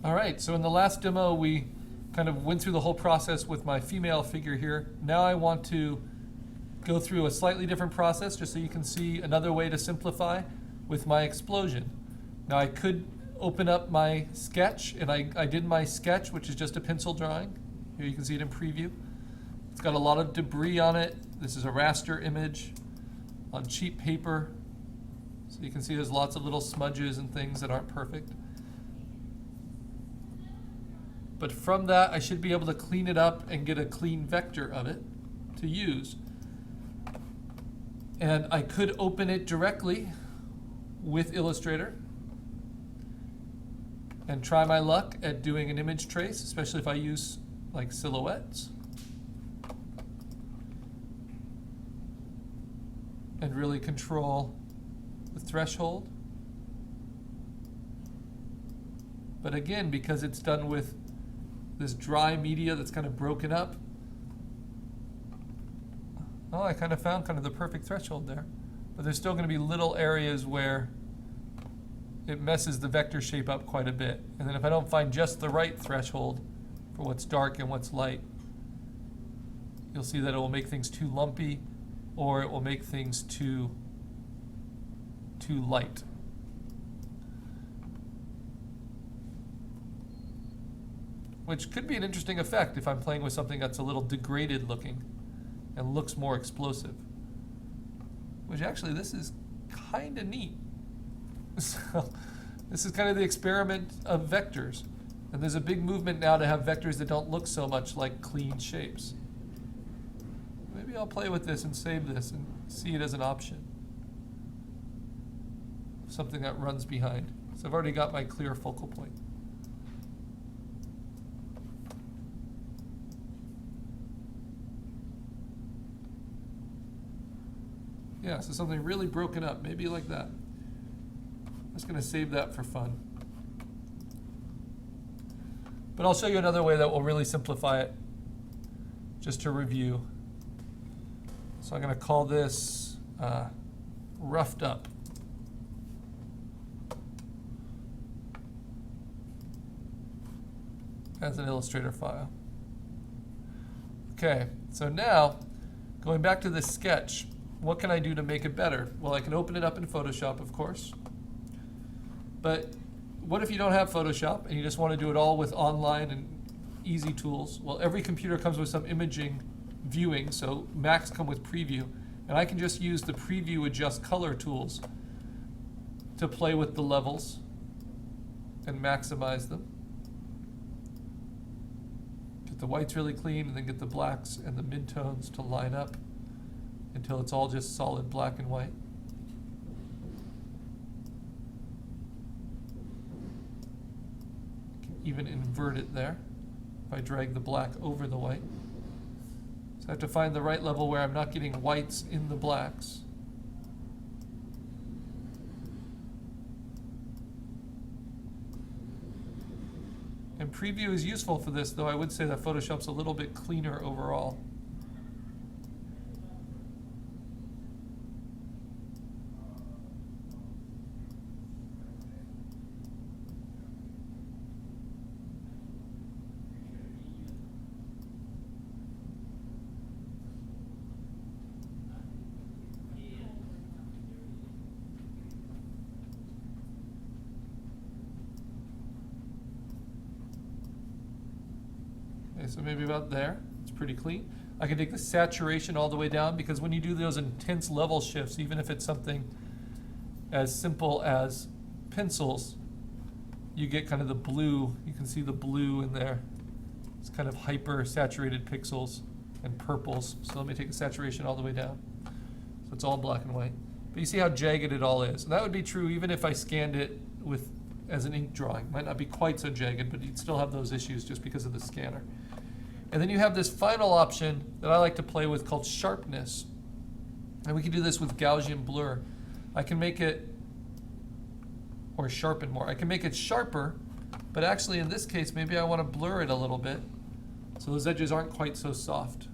All right, so in the last demo, we kind of went through the whole process with my female figure here. Now I want to go through a slightly different process just so you can see another way to simplify with my explosion. Now I could open up my sketch, and I did my sketch, which is just a pencil drawing. Here you can see it in preview. It's got a lot of debris on it. This is a raster image on cheap paper. So you can see there's lots of little smudges and things that aren't perfect. But from that, I should be able to clean it up and get a clean vector of it to use. And I could open it directly with Illustrator and try my luck at doing an image trace, especially if I use like silhouettes. And really control the threshold. But again, because it's done with this dry media that's kind of broken up, oh, I kind of found kind of the perfect threshold there. But there's still going to be little areas where it messes the vector shape up quite a bit. And then if I don't find just the right threshold for what's dark and what's light, you'll see that it will make things too lumpy, or it will make things too light. Which could be an interesting effect if I'm playing with something that's a little degraded looking and looks more explosive. Which actually, this is kind of neat. So this is kind of the experiment of vectors. And there's a big movement now to have vectors that don't look so much like clean shapes. Maybe I'll play with this and save this and see it as an option. Something that runs behind. So I've already got my clear focal point. Yeah, so something really broken up, maybe like that. I'm just going to save that for fun. But I'll show you another way that will really simplify it, just to review. So I'm going to call this roughed up. As an Illustrator file. Okay, so now, going back to this sketch, what can I do to make it better? Well, I can open it up in Photoshop, of course. But what if you don't have Photoshop and you just want to do it all with online and easy tools? Well, every computer comes with some imaging viewing, so Macs come with preview. And I can just use the preview adjust color tools to play with the levels and maximize them. Get the whites really clean and then get the blacks and the midtones to line up until it's all just solid black and white. I can even invert it there if I drag the black over the white. So I have to find the right level where I'm not getting whites in the blacks. And preview is useful for this, though I would say that Photoshop's a little bit cleaner overall. Okay, so maybe about there. It's pretty clean. I can take the saturation all the way down, because when you do those intense level shifts, even if it's something as simple as pencils, you get kind of the blue. You can see the blue in there. It's kind of hyper saturated pixels and purples. So let me take the saturation all the way down. So it's all black and white. But you see how jagged it all is. And that would be true even if I scanned it with as an ink drawing. Might not be quite so jagged, but you'd still have those issues just because of the scanner. And then you have this final option that I like to play with called sharpness. And we can do this with Gaussian blur. I can make it, or sharpen more. I can make it sharper, but actually in this case, maybe I want to blur it a little bit so those edges aren't quite so soft.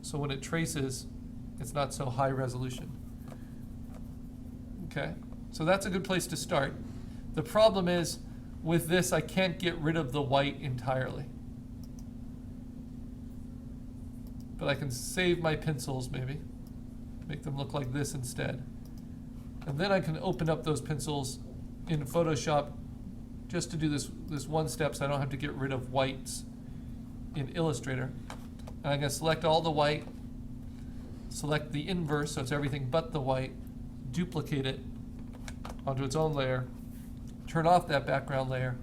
So when it traces, it's not so high resolution. Okay, so that's a good place to start. The problem is with this, I can't get rid of the white entirely. But I can save my pencils maybe, make them look like this instead. And then I can open up those pencils in Photoshop just to do this one step so I don't have to get rid of whites in Illustrator. And I'm going to select all the white, select the inverse, so it's everything but the white, duplicate it onto its own layer, turn off that background layer,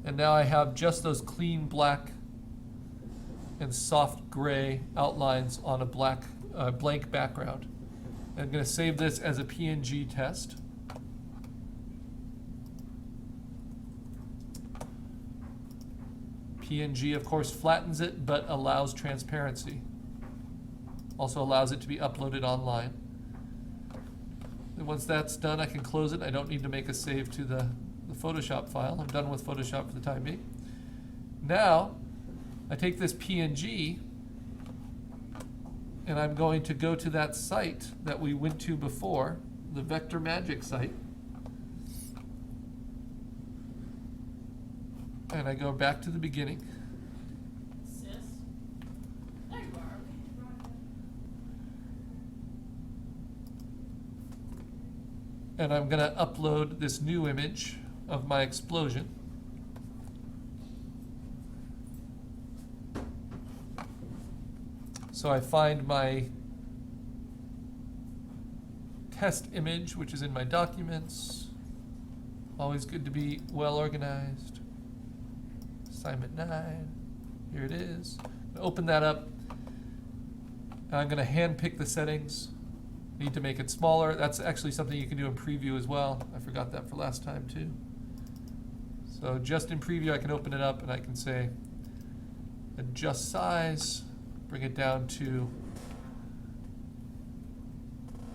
and now I have just those clean black and soft gray outlines on a blank background. I'm going to save this as a PNG test. PNG, of course, flattens it, but allows transparency. Also allows it to be uploaded online. And once that's done, I can close it. I don't need to make a save to the Photoshop file. I'm done with Photoshop for the time being. Now, I take this PNG, and I'm going to go to that site that we went to before, the Vector Magic site. And I go back to the beginning. Sis? There you are. And I'm going to upload this new image of my explosion. So I find my test image, which is in my documents. Always good to be well organized. Assignment 9, here it is. Open that up. I'm going to hand pick the settings. Need to make it smaller. That's actually something you can do in preview as well. I forgot that for last time too. So just in preview I can open it up and I can say adjust size, bring it down to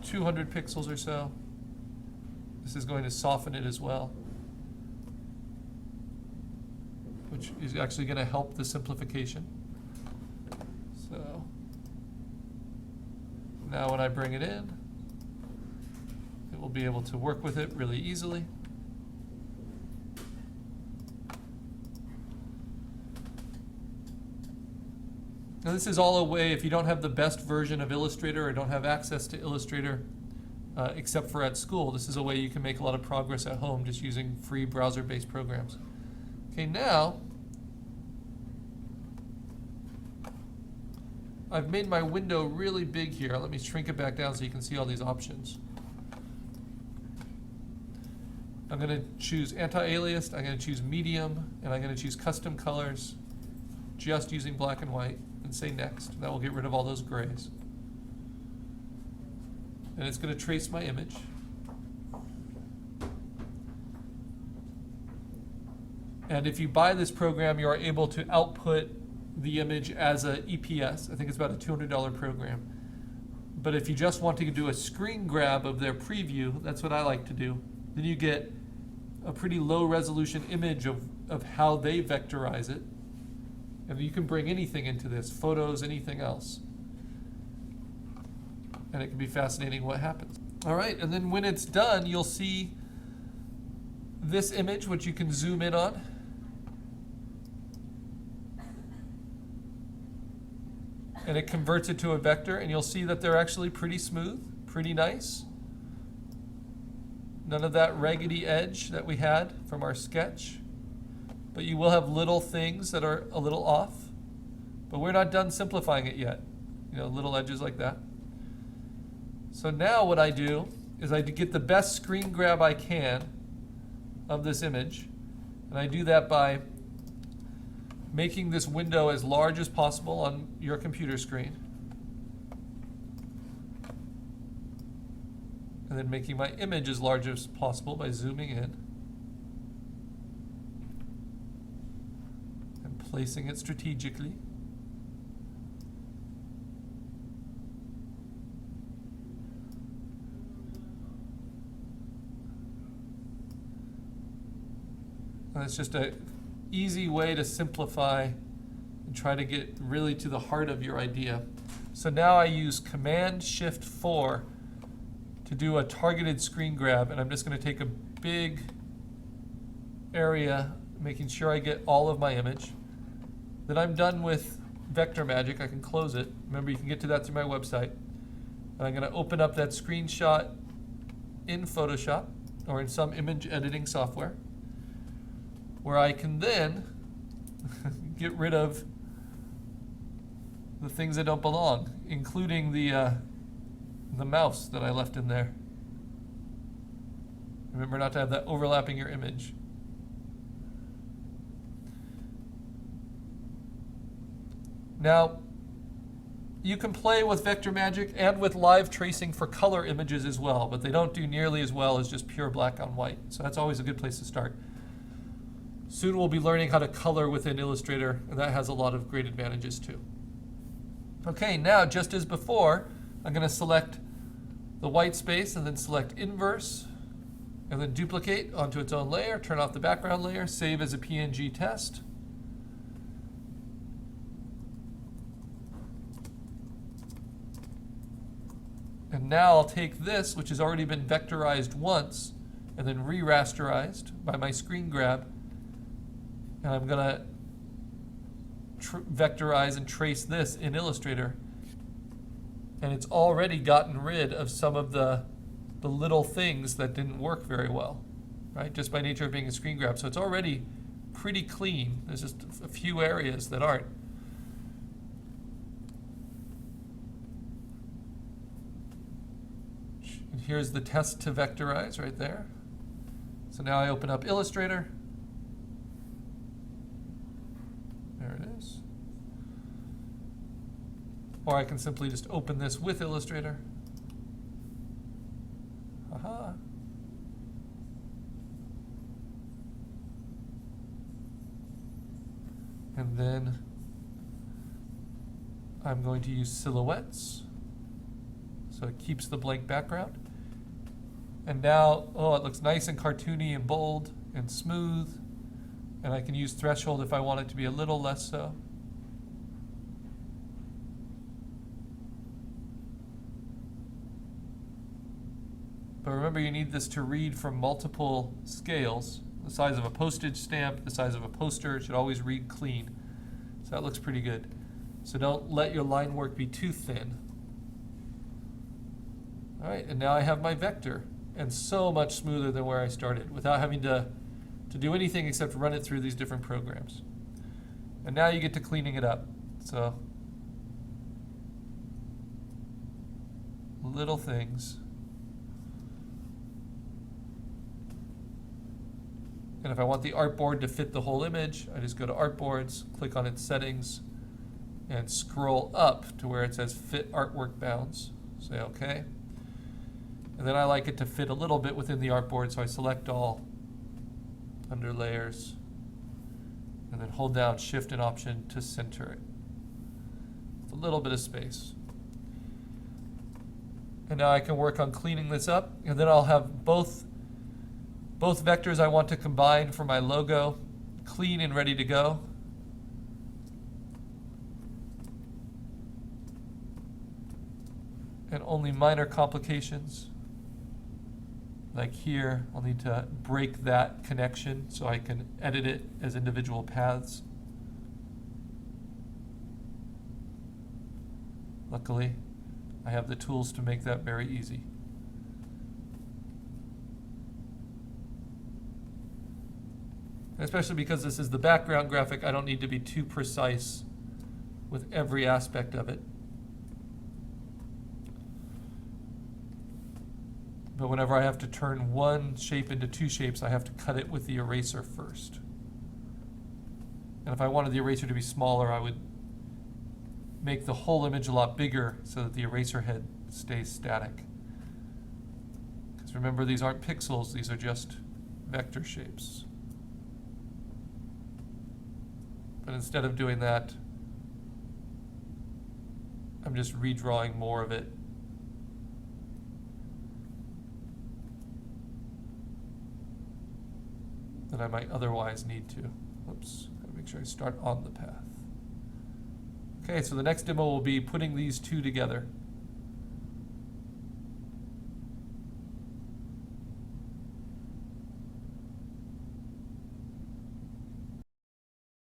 200 pixels or so. This is going to soften it as well, which is actually going to help the simplification. So now when I bring it in, it will be able to work with it really easily. Now this is all a way, if you don't have the best version of Illustrator or don't have access to Illustrator except for at school, this is a way you can make a lot of progress at home just using free browser-based programs. Okay, now I've made my window really big here. Let me shrink it back down so you can see all these options. I'm going to choose anti-aliased, I'm going to choose medium, and I'm going to choose custom colors, just using black and white, and say next. That will get rid of all those grays. And it's going to trace my image. And if you buy this program, you are able to output the image as a EPS. I think it's about a $200 program. But if you just want to do a screen grab of their preview, that's what I like to do. Then you get a pretty low resolution image of how they vectorize it. And you can bring anything into this, photos, anything else. And it can be fascinating what happens. All right, and then when it's done, you'll see this image, which you can zoom in on. And it converts it to a vector, and you'll see that they're actually pretty smooth, pretty nice. None of that raggedy edge that we had from our sketch. But you will have little things that are a little off. But we're not done simplifying it yet. You know, little edges like that. So now what I do is I get the best screen grab I can of this image. And I do that by making this window as large as possible on your computer screen. And then making my image as large as possible by zooming in. And placing it strategically. And it's just an easy way to simplify and try to get really to the heart of your idea. So now I use Command-Shift-4 to do a targeted screen grab, and I'm just going to take a big area, making sure I get all of my image. Then I'm done with Vector Magic. I can close it. Remember, you can get to that through my website. And I'm going to open up that screenshot in Photoshop or in some image editing software, where I can then get rid of the things that don't belong, including the mouse that I left in there. Remember not to have that overlapping your image. Now, you can play with Vector Magic and with live tracing for color images as well, but they don't do nearly as well as just pure black on white. So that's always a good place to start. Soon we'll be learning how to color within Illustrator, and that has a lot of great advantages too. Okay, now just as before, I'm going to select the white space and then select inverse, and then duplicate onto its own layer, turn off the background layer, save as a PNG test. And now I'll take this, which has already been vectorized once, and then re-rasterized by my screen grab, and I'm going to vectorize and trace this in Illustrator. And it's already gotten rid of some of the little things that didn't work very well, right? Just by nature of being a screen grab. So it's already pretty clean. There's just a few areas that aren't. And here's the test to vectorize right there. So now I open up Illustrator. There it is. Or I can simply just open this with Illustrator. Aha. And then I'm going to use silhouettes. So it keeps the blank background. And now, oh, it looks nice and cartoony and bold and smooth. And I can use threshold if I want it to be a little less so. But remember, you need this to read from multiple scales. The size of a postage stamp, the size of a poster, it should always read clean. So that looks pretty good. So don't let your line work be too thin. All right, and now I have my vector, and so much smoother than where I started without having to do anything except run it through these different programs. And now you get to cleaning it up. So little things. And if I want the artboard to fit the whole image, I just go to Artboards, click on its settings, and scroll up to where it says Fit Artwork Bounds. Say OK. And then I like it to fit a little bit within the artboard, so I select all under Layers, and then hold down Shift and Option to center it. With a little bit of space. And now I can work on cleaning this up, and then I'll have both vectors I want to combine for my logo clean and ready to go. And only minor complications. Like here, I'll need to break that connection so I can edit it as individual paths. Luckily, I have the tools to make that very easy. Especially because this is the background graphic, I don't need to be too precise with every aspect of it. But whenever I have to turn one shape into two shapes, I have to cut it with the eraser first. And if I wanted the eraser to be smaller, I would make the whole image a lot bigger so that the eraser head stays static. Because remember, these aren't pixels, these are just vector shapes. But instead of doing that, I'm just redrawing more of it. Than I might otherwise need to. Oops, gotta make sure I start on the path. Okay, so the next demo will be putting these two together.